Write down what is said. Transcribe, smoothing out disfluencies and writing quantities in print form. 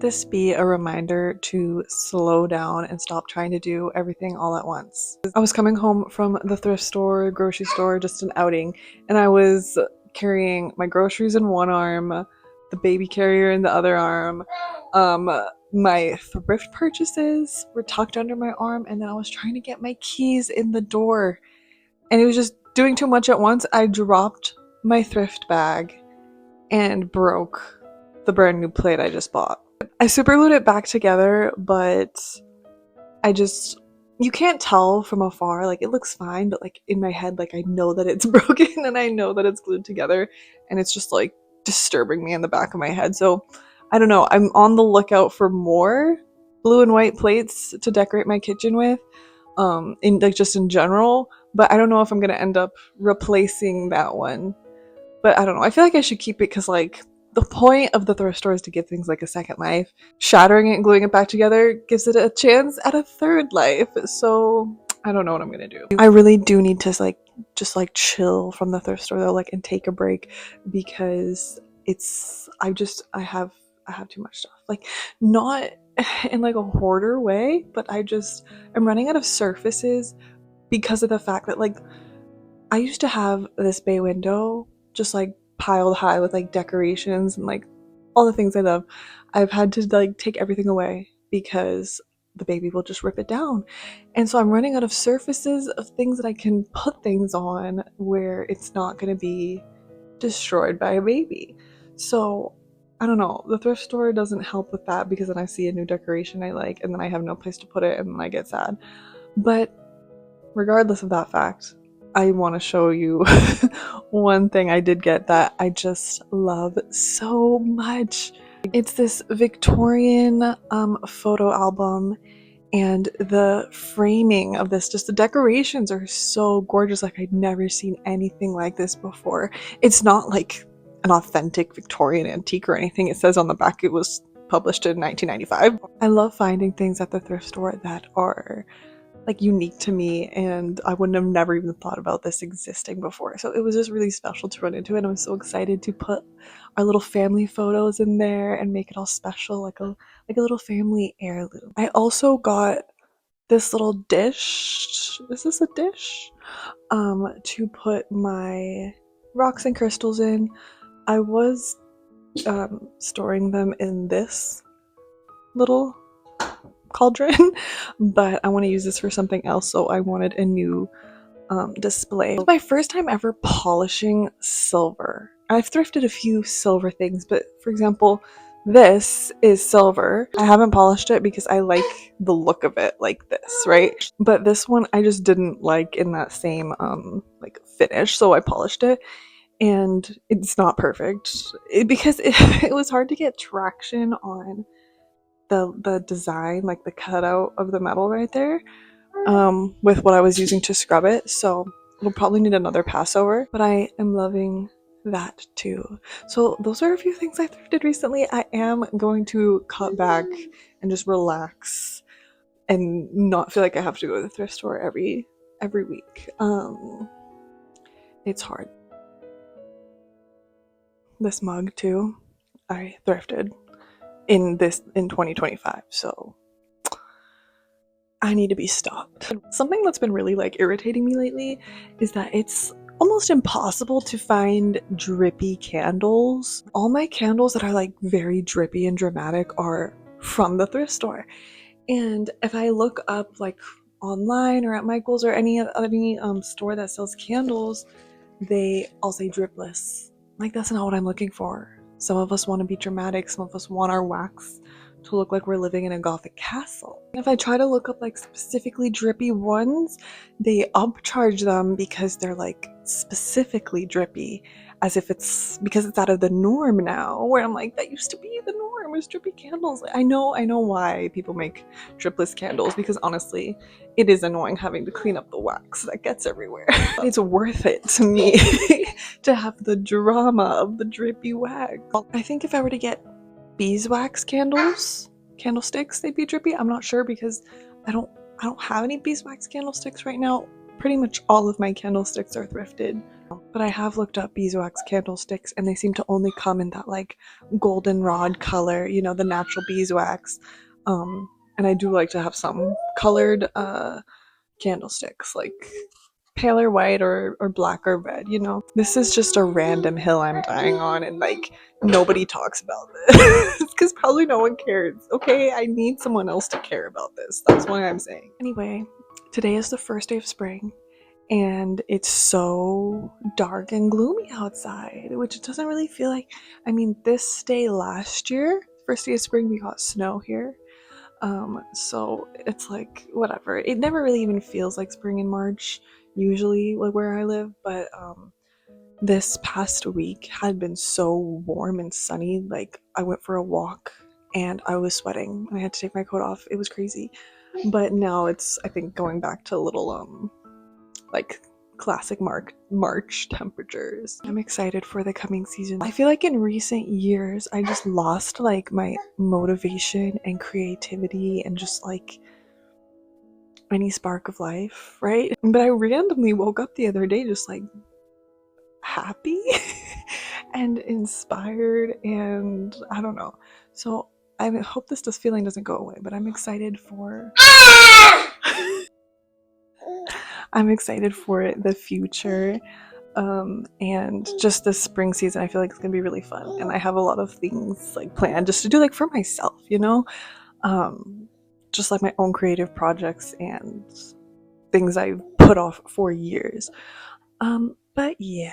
this be a reminder to slow down and stop trying to do everything all at once. I was coming home from the thrift store, grocery store, just an outing, and I was carrying my groceries in one arm, the baby carrier in the other arm. My thrift purchases were tucked under my arm, and then I was trying to get my keys in the door, and it was just doing too much at once. I dropped my thrift bag and broke the brand new plate I just bought. I super glued it back together, but you can't tell from afar, like it looks fine, but like in my head, like I know that it's broken and I know that it's glued together, and it's just like disturbing me in the back of my head. So I don't know, I'm on the lookout for more blue and white plates to decorate my kitchen with, in like just in general, but I don't know if I'm gonna end up replacing that one. But I don't know, I feel like I should keep it because like the point of the thrift store is to give things like a second life. Shattering it and gluing it back together gives it a chance at a third life. So I don't know what I'm gonna do. I really do need to like just like chill from the thrift store though, like, and take a break, because I have too much stuff. Like, not in like a hoarder way, but I'm running out of surfaces because of the fact that like I used to have this bay window just like piled high with like decorations and like all the things I love. I've had to like take everything away because the baby will just rip it down. And so I'm running out of surfaces of things that I can put things on where it's not going to be destroyed by a baby. So I don't know, the thrift store doesn't help with that, because then I see a new decoration I like and then I have no place to put it and then I get sad. But regardless of that fact, I want to show you one thing I did get that I just love so much. It's this Victorian photo album, and the framing of this, just the decorations are so gorgeous. Like, I'd never seen anything like this before. It's not like an authentic Victorian antique or anything. It says on the back it was published in 1995. I love finding things at the thrift store that are like unique to me, and I wouldn't have never even thought about this existing before. So it was just really special to run into it. I'm so excited to put our little family photos in there and make it all special, like a little family heirloom. I also got this little dish. Is this a dish? To put my rocks and crystals in. I was storing them in this little cauldron, but I want to use this for something else, so I wanted a new display. It's my first time ever polishing silver. I've thrifted a few silver things, but for example, this is silver. I haven't polished it because I like the look of it like this, right? But this one I just didn't like in that same like finish, so I polished it, and it's not perfect because it was hard to get traction on the design, like the cutout of the metal right there, with what I was using to scrub it. So we'll probably need another pass over, but I am loving that too. So those are a few things I thrifted recently. I am going to cut back and just relax and not feel like I have to go to the thrift store every week. It's hard. This mug too, I thrifted in 2025, so I need to be stopped. Something that's been really like irritating me lately is that it's almost impossible to find drippy candles. All my candles that are like very drippy and dramatic are from the thrift store, and if I look up like online or at Michael's or any store that sells candles, they all say dripless. Like, that's not what I'm looking for. Some of us want to be dramatic, some of us want our wax to look like we're living in a gothic castle. If I try to look up like specifically drippy ones, they upcharge them because they're like specifically drippy, as if it's because it's out of the norm now, where I'm like, that used to be the norm, was drippy candles. I know why people make dripless candles, because honestly, it is annoying having to clean up the wax that gets everywhere. It's worth it to me to have the drama of the drippy wax. I think if I were to get beeswax candlesticks, they'd be drippy. I'm not sure, because I don't have any beeswax candlesticks right now. Pretty much all of my candlesticks are thrifted. But I have looked up beeswax candlesticks and they seem to only come in that like goldenrod color, you know, the natural beeswax. And I do like to have some colored candlesticks, like paler white or black or red, you know. This is just a random hill I'm dying on and like nobody talks about this because probably no one cares. Okay, I need someone else to care about this. That's why I'm saying. Anyway, today is the first day of spring and it's so dark and gloomy outside, which it doesn't really feel like. I mean, this day last year, first day of spring, we got snow here. So it's like whatever. It never really even feels like spring in March, usually like where I live, but this past week had been so warm and sunny. Like I went for a walk and I was sweating and I had to take my coat off. It was crazy. But now it's I think going back to a little like classic March temperatures. I'm excited for the coming season. I feel like in recent years I just lost like my motivation and creativity and just like any spark of life, right? But I randomly woke up the other day just like happy and inspired and I don't know. So I hope this feeling doesn't go away, but I'm excited for I'm excited for the future. And just this spring season I feel like it's gonna be really fun and I have a lot of things like planned just to do like for myself, you know, just like my own creative projects and things I've put off for years. But yeah,